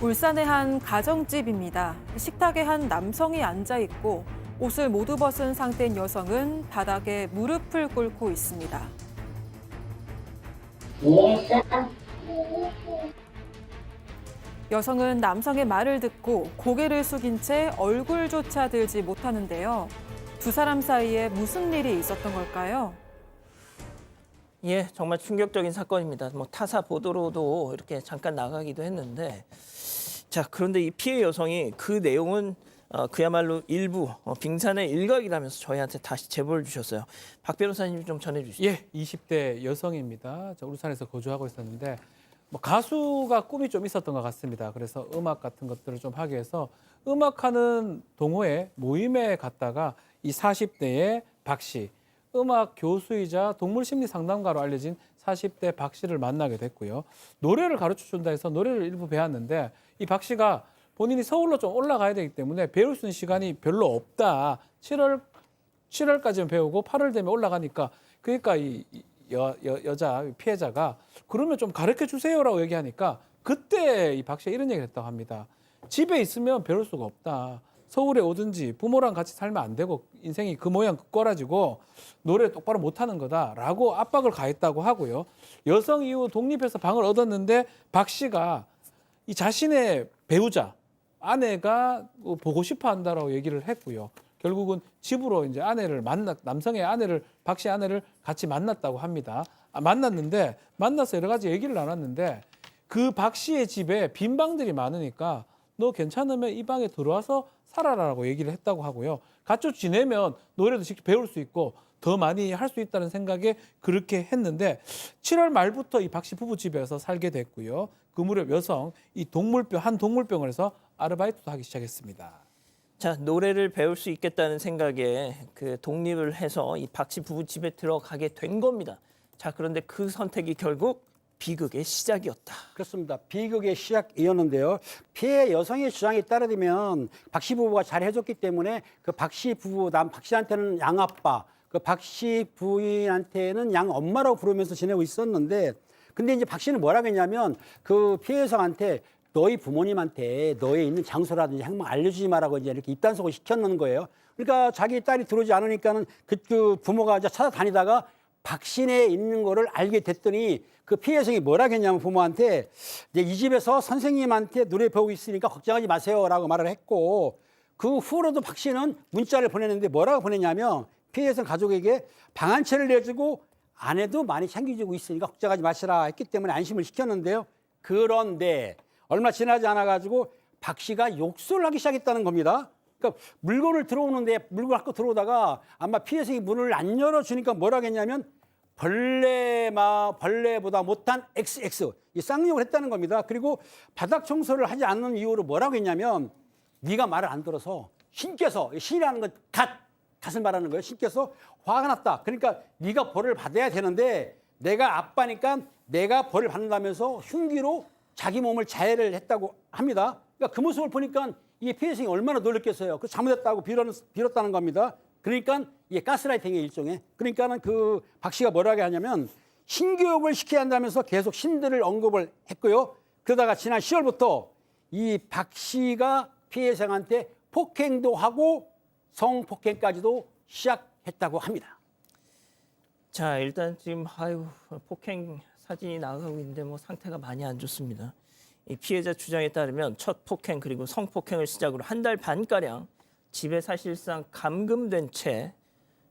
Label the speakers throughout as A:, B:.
A: 울산의 한 가정집입니다. 식탁에 한 남성이 앉아 있고 옷을 모두 벗은 상태인 여성은 바닥에 무릎을 꿇고 있습니다.
B: 이해했어?
A: 여성은 남성의 말을 듣고 고개를 숙인 채 얼굴조차 들지 못하는데요. 두 사람 사이에 무슨 일이 있었던 걸까요?
C: 예, 정말 충격적인 사건입니다. 뭐 타사 보도로도 이렇게 잠깐 나가기도 했는데, 자, 그런데 이 피해 여성이 그 내용은 그야말로 일부 빙산의 일각이라면서 저희한테 다시 제보를 주셨어요. 박 변호사님 좀 전해주시죠.
D: 예, 20대 여성입니다. 울산에서 거주하고 있었는데 뭐 가수가 꿈이 좀 있었던 것 같습니다. 그래서 음악 같은 것들을 좀 하기 위해서 음악하는 동호회 모임에 갔다가 이 40대의 박 씨, 음악 교수이자 동물심리 상담가로 알려진 40대 박 씨를 만나게 됐고요. 노래를 가르쳐준다 해서 노래를 일부 배웠는데 이 박 씨가 본인이 서울로 좀 올라가야 되기 때문에 배울 수 있는 시간이 별로 없다. 7월까지는 배우고 8월 되면 올라가니까 그러니까 이 여자 피해자가 그러면 좀 가르쳐 주세요라고 얘기하니까 그때 이 박 씨가 이런 얘기를 했다고 합니다. 집에 있으면 배울 수가 없다. 서울에 오든지 부모랑 같이 살면 안 되고 인생이 그 모양 그 꼴아지고 노래 똑바로 못하는 거다라고 압박을 가했다고 하고요. 여성 이후 독립해서 방을 얻었는데 박 씨가 이 자신의 배우자 아내가 보고 싶어 한다라고 얘기를 했고요. 결국은 집으로 이제 남성의 아내를 박 씨 아내를 같이 만났다고 합니다. 만났는데 만나서 여러 가지 얘기를 나눴는데 그 박 씨의 집에 빈 방들이 많으니까 너 괜찮으면 이 방에 들어와서 살아라라고 얘기를 했다고 하고요. 같이 지내면 노래도 직접 배울 수 있고 더 많이 할 수 있다는 생각에 그렇게 했는데 7월 말부터 이 박 씨 부부 집에서 살게 됐고요. 그 무렵 여성 이 한 동물병원에서 아르바이트도 하기 시작했습니다.
C: 자, 노래를 배울 수 있겠다는 생각에 그 독립을 해서 이 박 씨 부부 집에 들어가게 된 겁니다. 자, 그런데 그 선택이 결국 비극의 시작이었다.
E: 그렇습니다. 비극의 시작이었는데요. 피해 여성의 주장에 따르면 박 씨 부부가 잘 해줬기 때문에 그 박 씨 부부, 박 씨한테는 양아빠, 그 박 씨 부인한테는 양엄마라고 부르면서 지내고 있었는데 근데 이제 박 씨는 뭐라고 했냐면 그 피해 여성한테 너희 부모님한테 너의 있는 장소라든지 행방 알려주지 마라고 이제 이렇게 입단속을 시켰는 거예요. 그러니까 자기 딸이 들어오지 않으니까는 그 부모가 이제 찾아다니다가 박씨네 있는 거를 알게 됐더니 그 피해 여성이 뭐라고 했냐면 부모한테 이제 이 집에서 선생님한테 노래 배우고 있으니까 걱정하지 마세요라고 말을 했고 그 후로도 박 씨는 문자를 보냈는데 뭐라고 보냈냐면 피해 여성 가족에게 방 한 채를 내주고 아내도 많이 챙겨주고 있으니까 걱정하지 마시라 했기 때문에 안심을 시켰는데요. 그런데 얼마 지나지 않아 가지고 박 씨가 욕설을 하기 시작했다는 겁니다. 그러니까 물건을 들어오는데 물건을 갖고 들어오다가 아마 피해 여성이 문을 안 열어주니까 뭐라고 했냐면 벌레보다 못한 XX 이 쌍욕을 했다는 겁니다. 그리고 바닥 청소를 하지 않는 이유로 뭐라고 했냐면 네가 말을 안 들어서 신께서 신이라는 건 갓을 말하는 거예요. 신께서 화가 났다. 그러니까 네가 벌을 받아야 되는데 내가 아빠니까 내가 벌을 받는다면서 흉기로 자기 몸을 자해를 했다고 합니다. 그러니까 그 모습을 보니까 이 피해 여성이 얼마나 놀랐겠어요. 그 잘못했다고 빌었다는 겁니다. 그러니까 이게 가스라이팅의 일종의. 그러니까는 그 박 씨가 뭐라고 하냐면 신교육을 시켜야 한다면서 계속 신들을 언급을 했고요. 그러다가 지난 10월부터 이 박 씨가 피해 여성한테 폭행도 하고 성폭행까지도 시작했다고 합니다.
C: 자, 일단 지금 폭행 사진이 나가고 있는데 뭐 상태가 많이 안 좋습니다. 이 피해자 주장에 따르면 첫 폭행 그리고 성폭행을 시작으로 한 달 반가량 집에 사실상 감금된 채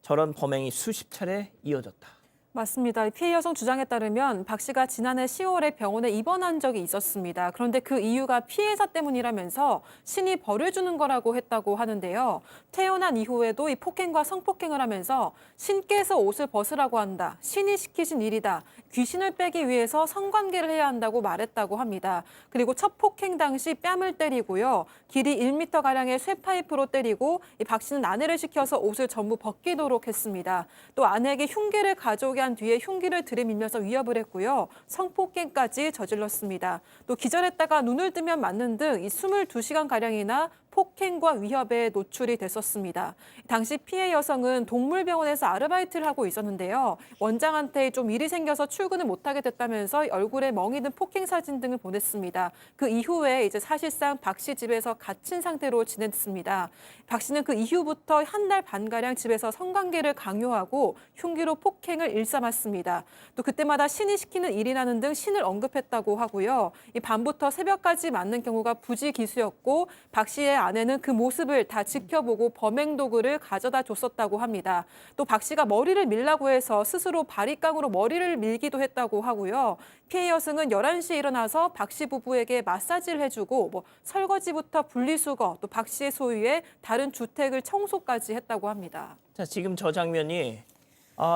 C: 저런 범행이 수십 차례 이어졌다.
A: 맞습니다. 피해 여성 주장에 따르면 박 씨가 지난해 10월에 병원에 입원한 적이 있었습니다. 그런데 그 이유가 피해자 때문이라면서 신이 벌을 주는 거라고 했다고 하는데요. 태어난 이후에도 이 폭행과 성폭행을 하면서 신께서 옷을 벗으라고 한다. 신이 시키신 일이다. 귀신을 빼기 위해서 성관계를 해야 한다고 말했다고 합니다. 그리고 첫 폭행 당시 뺨을 때리고요. 길이 1m가량의 쇠파이프로 때리고 이 박 씨는 아내를 시켜서 옷을 전부 벗기도록 했습니다. 또 아내에게 흉기를 가져오게 한 뒤에 흉기를 들이밀면서 위협을 했고요. 성폭행까지 저질렀습니다. 또 기절했다가 눈을 뜨면 맞는 등 이 22시간가량이나 폭행과 위협에 노출이 됐었습니다. 당시 피해 여성은 동물병원에서 아르바이트를 하고 있었는데요. 원장한테 좀 일이 생겨서 출근을 못하게 됐다면서 얼굴에 멍이 든 폭행 사진 등을 보냈습니다. 그 이후에 이제 사실상 박 씨 집에서 갇힌 상태로 지냈습니다. 박 씨는 그 이후부터 한 달 반가량 집에서 성관계를 강요하고 흉기로 폭행을 일삼았습니다. 또 그때마다 신이 시키는 일이라는 등 신을 언급했다고 하고요. 이 밤부터 새벽까지 맞는 경우가 부지기수였고 박 씨의 아내는 그 모습을 다 지켜보고 범행 도구를 가져다 줬었다고 합니다. 또 박 씨가 머리를 밀라고 해서 스스로 바리깡으로 머리를 밀기도 했다고 하고요. 피해 여성은 11시에 일어나서 박 씨 부부에게 마사지를 해주고 설거지부터 분리수거, 또 박 씨의 소유의 다른 주택을 청소까지 했다고 합니다.
C: 자, 지금 저 장면이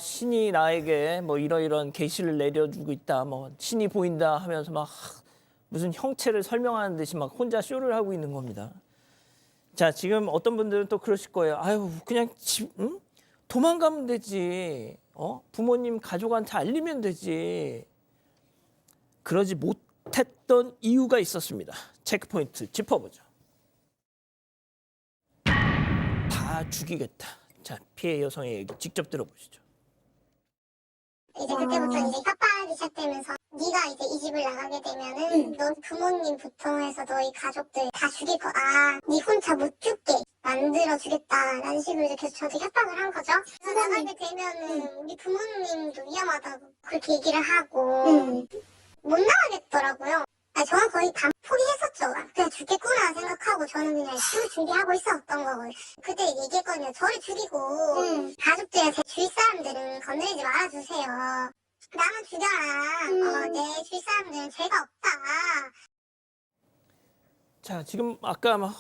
C: 신이 나에게 뭐 이러이러한 계시를 내려주고 있다, 뭐 신이 보인다 하면서 막 무슨 형체를 설명하는 듯이 막 혼자 쇼를 하고 있는 겁니다. 자, 지금 어떤 분들은 또 그러실 거예요. 아유, 그냥 도망가면 되지. 부모님, 가족한테 알리면 되지. 그러지 못했던 이유가 있었습니다. 체크포인트 짚어보죠. 다 죽이겠다. 자, 피해 여성의 얘기 직접 들어보시죠.
B: 이제 그때부터 이제 협박이 시작되면서 네가 이제 이 집을 나가게 되면은 넌 부모님부터 해서 너희 가족들 다 죽일 거다. 네 혼자 못 죽게 만들어 주겠다라는 식으로 이제 계속 저한테 협박을 한 거죠. 그래서 나가게 되면은 우리 부모님도 위험하다고 그렇게 얘기를 하고 못 나가겠더라고요. 저는 거의 다 포기했었죠. 그냥 죽겠구나 생각하고 저는 그냥 죽을 준비하고 있었던 거고 그때 얘기했거든요. 저를 죽이고 가족들, 제 주위 사람들은 건드리지 말아주세요. 나만 죽여라. 내 주위 사람들은 죄가 없다.
C: 자, 지금 아까 막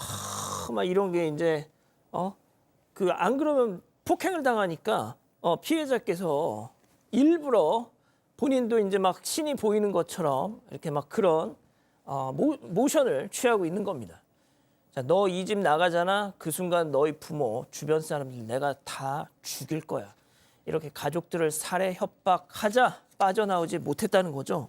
C: 이런 게 이제 안 그러면 폭행을 당하니까 피해자께서 일부러 본인도 이제 막 신이 보이는 것처럼 이렇게 막 그런 모션을 취하고 있는 겁니다. 자, 너 이 집 나가잖아. 그 순간 너희 부모, 주변 사람들 내가 다 죽일 거야. 이렇게 가족들을 살해 협박하자 빠져나오지 못했다는 거죠.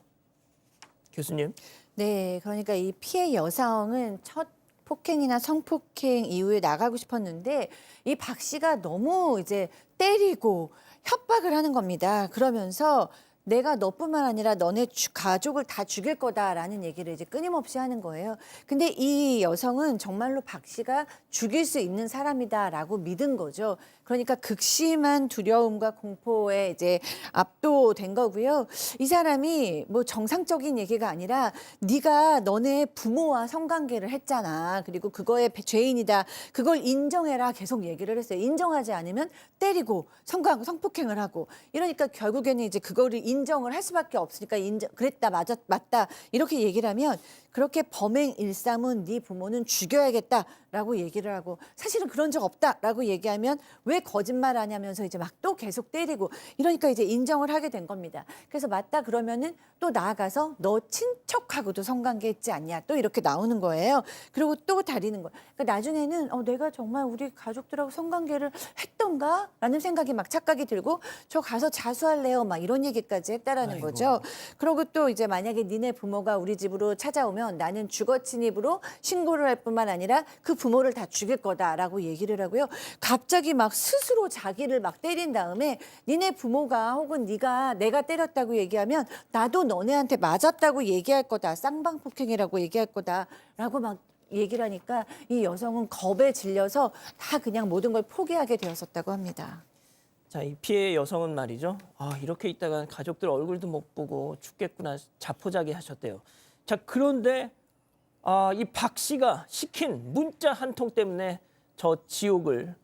C: 교수님.
F: 네, 그러니까 이 피해 여성은 첫 폭행이나 성폭행 이후에 나가고 싶었는데 이 박 씨가 너무 이제 때리고 협박을 하는 겁니다. 그러면서 내가 너뿐만 아니라 너네 가족을 다 죽일 거다라는 얘기를 이제 끊임없이 하는 거예요. 근데 이 여성은 정말로 박 씨가 죽일 수 있는 사람이다라고 믿은 거죠. 그러니까 극심한 두려움과 공포에 이제 압도된 거고요. 이 사람이 뭐 정상적인 얘기가 아니라 네가 너네 부모와 성관계를 했잖아. 그리고 그거에 죄인이다. 그걸 인정해라. 계속 얘기를 했어요. 인정하지 않으면 때리고 성폭행을 하고 이러니까 결국에는 이제 그거를 인정을 할 수밖에 없으니까 그랬다 맞다 이렇게 얘기를 하면 그렇게 범행 일삼은 네 부모는 죽여야겠다라고 얘기를 하고 사실은 그런 적 없다라고 얘기하면 왜 거짓말하냐면서 이제 막 또 계속 때리고 이러니까 이제 인정을 하게 된 겁니다. 그래서 맞다 그러면은 또 나아가서 너 친척하고도 성관계했지 않냐 또 이렇게 나오는 거예요. 그리고 또 다리는 거예요. 그러니까 나중에는 내가 정말 우리 가족들하고 성관계를 했던가라는 생각이 막 착각이 들고 저 가서 자수할래요 막 이런 얘기까지 했다라는
C: 아이고.
F: 거죠. 그리고 또 이제 만약에 니네 부모가 우리 집으로 찾아오면 나는 주거 침입으로 신고를 할 뿐만 아니라 그 부모를 다 죽일 거다라고 얘기를 하고요. 갑자기 막 스스로 자기를 막 때린 다음에 니네 부모가 혹은 네가 내가 때렸다고 얘기하면 나도 너네한테 맞았다고 얘기할 거다. 쌍방폭행이라고 얘기할 거다라고 막 얘기를 하니까 이 여성은 겁에 질려서 다 그냥 모든 걸 포기하게 되었었다고 합니다.
C: 자, 이 피해 여성은 말이죠. 이렇게 있다가 가족들 얼굴도 못 보고 죽겠구나 자포자기 하셨대요. 자, 그런데 이 박 씨가 시킨 문자 한 통 때문에 저 지옥을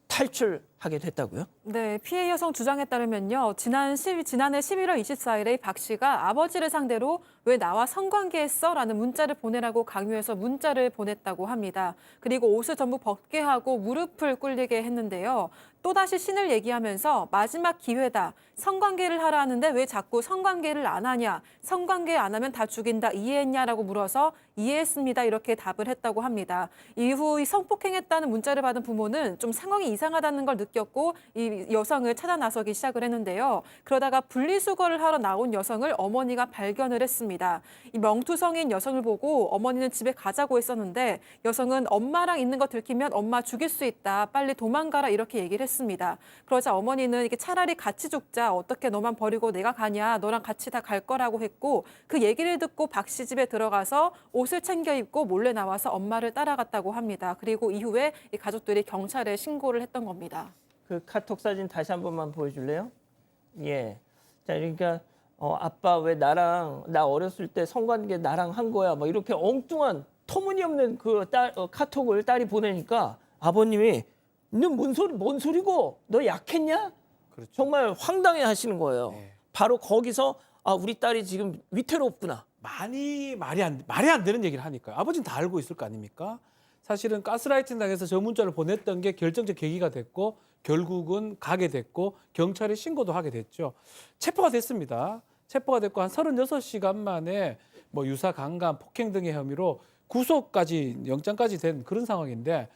C: 탈출하게 됐다고요?
A: 네, 피해 여성 주장에 따르면요. 지난해 11월 24일에 박 씨가 아버지를 상대로 왜 나와 성관계했어? 라는 문자를 보내라고 강요해서 문자를 보냈다고 합니다. 그리고 옷을 전부 벗게 하고 무릎을 꿇리게 했는데요. 또다시 신을 얘기하면서 마지막 기회다. 성관계를 하라 하는데 왜 자꾸 성관계를 안 하냐. 성관계 안 하면 다 죽인다. 이해했냐라고 물어서 이해했습니다. 이렇게 답을 했다고 합니다. 이후 이 성폭행했다는 문자를 받은 부모는 좀 상황이 이상하다는 걸 느꼈고 이 여성을 찾아 나서기 시작을 했는데요. 그러다가 분리수거를 하러 나온 여성을 어머니가 발견을 했습니다. 이 명투성인 여성을 보고 어머니는 집에 가자고 했었는데 여성은 엄마랑 있는 거 들키면 엄마 죽일 수 있다. 빨리 도망가라 이렇게 얘기를 했습니다. 그러자 어머니는 이게 차라리 같이 죽자. 어떻게 너만 버리고 내가 가냐. 너랑 같이 다 갈 거라고 했고 그 얘기를 듣고 박 씨 집에 들어가서 옷을 챙겨 입고 몰래 나와서 엄마를 따라갔다고 합니다. 그리고 이후에 이 가족들이 경찰에 신고를 했던 겁니다.
C: 그 카톡 사진 다시 한 번만 보여줄래요? 예. 자, 그러니까 아빠 왜 나랑 나 어렸을 때 성관계 나랑 한 거야? 막 이렇게 엉뚱한 터무니없는 그 카톡을 딸이 보내니까 아버님이 너 뭔 소리고? 너 약했냐?
D: 그렇죠.
C: 정말 황당해 하시는 거예요.
D: 네.
C: 바로 거기서 아, 우리 딸이 지금 위태롭구나.
D: 말이 안 되는 얘기를 하니까요. 아버지는 다 알고 있을 거 아닙니까? 사실은 가스라이팅 당해서 저 문자를 보냈던 게 결정적 계기가 됐고 결국은 가게 됐고 경찰에 신고도 하게 됐죠. 체포가 됐습니다. 체포가 됐고 한 36시간 만에 뭐 유사 강간, 폭행 등의 혐의로 구속까지 영장까지 된 그런 상황인데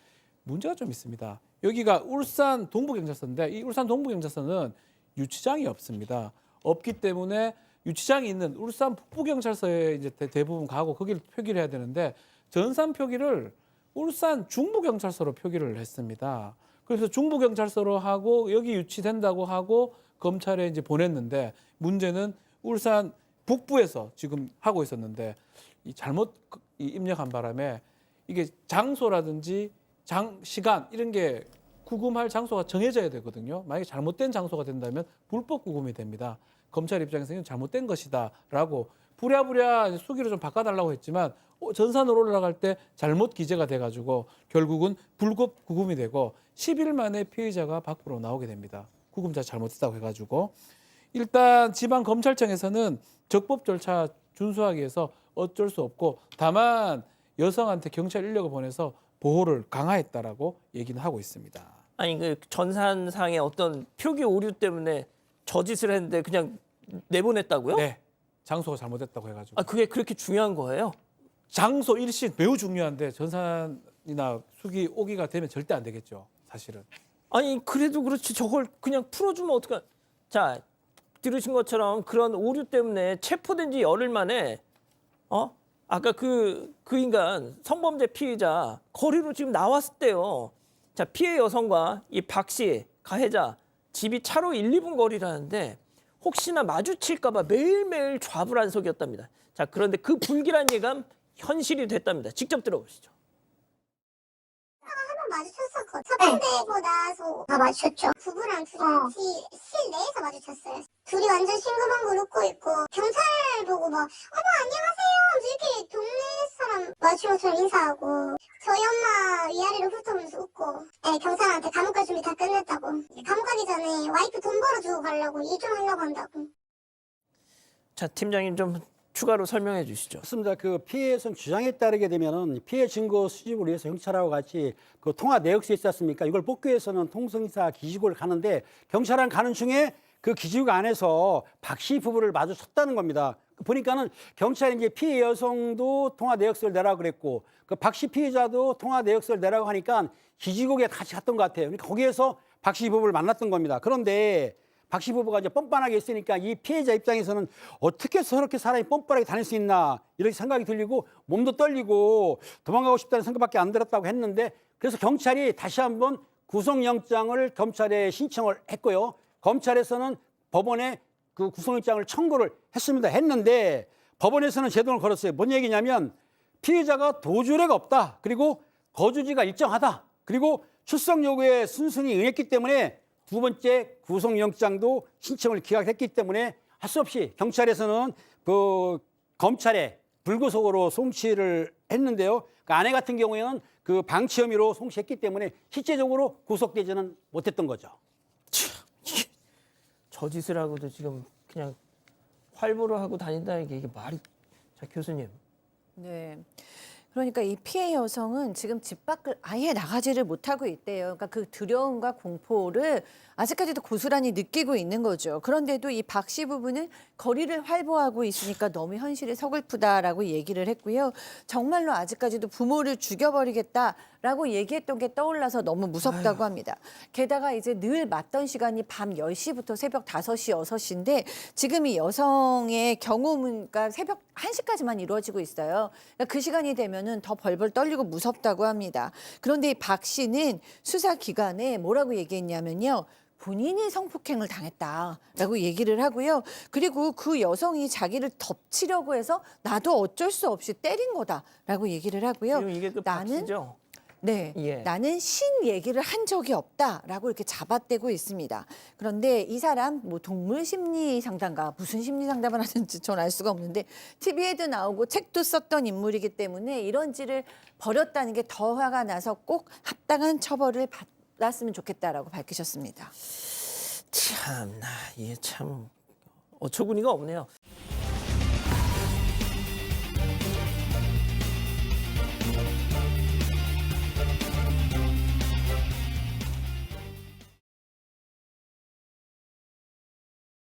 D: 문제가 좀 있습니다. 여기가 울산 동부경찰서인데 이 울산 동부경찰서는 유치장이 없습니다. 없기 때문에 유치장이 있는 울산 북부경찰서에 이제 대부분 가고 거기를 표기를 해야 되는데 전산 표기를 울산 중부경찰서로 표기를 했습니다. 그래서 중부경찰서로 하고 여기 유치된다고 하고 검찰에 이제 보냈는데 문제는 울산 북부에서 지금 하고 있었는데 이 잘못 입력한 바람에 이게 장소라든지 시간 이런 게 구금할 장소가 정해져야 되거든요. 만약에 잘못된 장소가 된다면 불법 구금이 됩니다. 검찰 입장에서는 잘못된 것이다라고 부랴부랴 수기로 좀 바꿔달라고 했지만 전산으로 올라갈 때 잘못 기재가 돼가지고 결국은 불법 구금이 되고 10일 만에 피의자가 밖으로 나오게 됩니다. 구금자 잘못했다고 해가지고 일단 지방검찰청에서는 적법 절차 준수하기 위해서 어쩔 수 없고 다만 여성한테 경찰 인력을 보내서 보호를 강화했다라고 얘기는 하고 있습니다.
C: 아니 그 전산상의 어떤 표기 오류 때문에 저짓을 했는데 그냥 내보냈다고요?
D: 네, 장소가 잘못됐다고 해가지고.
C: 아 그게 그렇게 중요한 거예요?
D: 장소 일시 매우 중요한데 전산이나 수기 오기가 되면 절대 안 되겠죠. 사실은.
C: 아니 그래도 그렇지 저걸 그냥 풀어주면 어떡하? 자 들으신 것처럼 그런 오류 때문에 체포된 지 열흘 만에 아까 그 인간 성범죄 피의자 거리로 지금 나왔었대요. 자 피해 여성과 이 박 씨 가해자 집이 차로 1, 2분 거리라는데 혹시나 마주칠까 봐 매일매일 좌불안석이었답니다. 자 그런데 그 불길한 예감 현실이 됐답니다. 직접 들어보시죠.
B: 한번 마주쳤었거든. 섭외되고 나서 다 마주쳤죠. 부부랑 둘이 같이 실 내에서 마주쳤어요. 둘이 완전 싱그벙글 웃고 있고 경찰 보고 막 어머 안녕하세요 이렇게 동네 사람 마주친 것처럼 인사하고 저희 엄마 위아래로 훑어보면서 웃고 네, 경찰한테 감옥 갈 준비 다 끝냈다고 감옥 가기 전에 와이프 돈 벌어주고 가려고 일 좀 하려고 한다고.
C: 자 팀장님 좀 추가로 설명해 주시죠.
E: 맞습니다. 그 피해 여성 주장에 따르게 되면은 피해 증거 수집을 위해서 경찰하고 같이 그 통화 내역서 있지 않습니까? 이걸 뽑기 위해서는 통성사 기지국을 가는데 경찰은 가는 중에 그 기지국 안에서 박 씨 부부를 마주쳤다는 겁니다. 보니까는 경찰이 이제 피해 여성도 통화 내역서를 내라고 그랬고 그 박 씨 피해자도 통화 내역서를 내라고 하니까 기지국에 같이 갔던 것 같아요. 그러니까 거기에서 박 씨 부부를 만났던 겁니다. 그런데 박 씨 부부가 이제 뻔뻔하게 있으니까 이 피해자 입장에서는 어떻게 저렇게 사람이 뻔뻔하게 다닐 수 있나 이렇게 생각이 들리고 몸도 떨리고 도망가고 싶다는 생각밖에 안 들었다고 했는데 그래서 경찰이 다시 한번 구속영장을 검찰에 신청을 했고요. 검찰에서는 법원에 그 구속영장을 청구를 했는데 법원에서는 제동을 걸었어요. 뭔 얘기냐면 피해자가 도주례가 없다. 그리고 거주지가 일정하다. 그리고 출석 요구에 순순히 응했기 때문에 두 번째 구속영장도 신청을 기각했기 때문에 할 수 없이 경찰에서는 그 검찰에 불구속으로 송치를 했는데요. 그 아내 같은 경우에는 그 방치 혐의로 송치했기 때문에 실제적으로 구속되지는 못했던 거죠.
C: 저 짓을 하고도 지금 그냥 활보를 하고 다닌다는 게 이게 말이. 자 교수님.
F: 네. 그러니까 이 피해 여성은 지금 집 밖을 아예 나가지를 못하고 있대요. 그러니까 그 두려움과 공포를 아직까지도 고스란히 느끼고 있는 거죠. 그런데도 이 박 씨 부부는 거리를 활보하고 있으니까 너무 현실이 서글프다라고 얘기를 했고요. 정말로 아직까지도 부모를 죽여버리겠다라고 얘기했던 게 떠올라서 너무 무섭다고 합니다. 게다가 이제 늘 맞던 시간이 밤 10시부터 새벽 5시, 6시인데 지금 이 여성의 경호문가 새벽 1시까지만 이루어지고 있어요. 그러니까 그 시간이 되면은 더 벌벌 떨리고 무섭다고 합니다. 그런데 이 박 씨는 수사 기간에 뭐라고 얘기했냐면요. 본인이 성폭행을 당했다라고 얘기를 하고요. 그리고 그 여성이 자기를 덮치려고 해서 나도 어쩔 수 없이 때린 거다라고 얘기를 하고요.
C: 지금 이게 그
F: 나는
C: 박씨죠?
F: 네,
C: 예.
F: 나는 신 얘기를 한 적이 없다라고 이렇게 잡아떼고 있습니다. 그런데 이 사람 뭐 동물 심리 상담가 무슨 심리 상담을 하는지 전 알 수가 없는데 TV에도 나오고 책도 썼던 인물이기 때문에 이런 짓을 벌였다는 게 더 화가 나서 꼭 합당한 처벌을 받았으면 좋겠다라고 밝히셨습니다.
C: 참나 이게 참 어처구니가 없네요.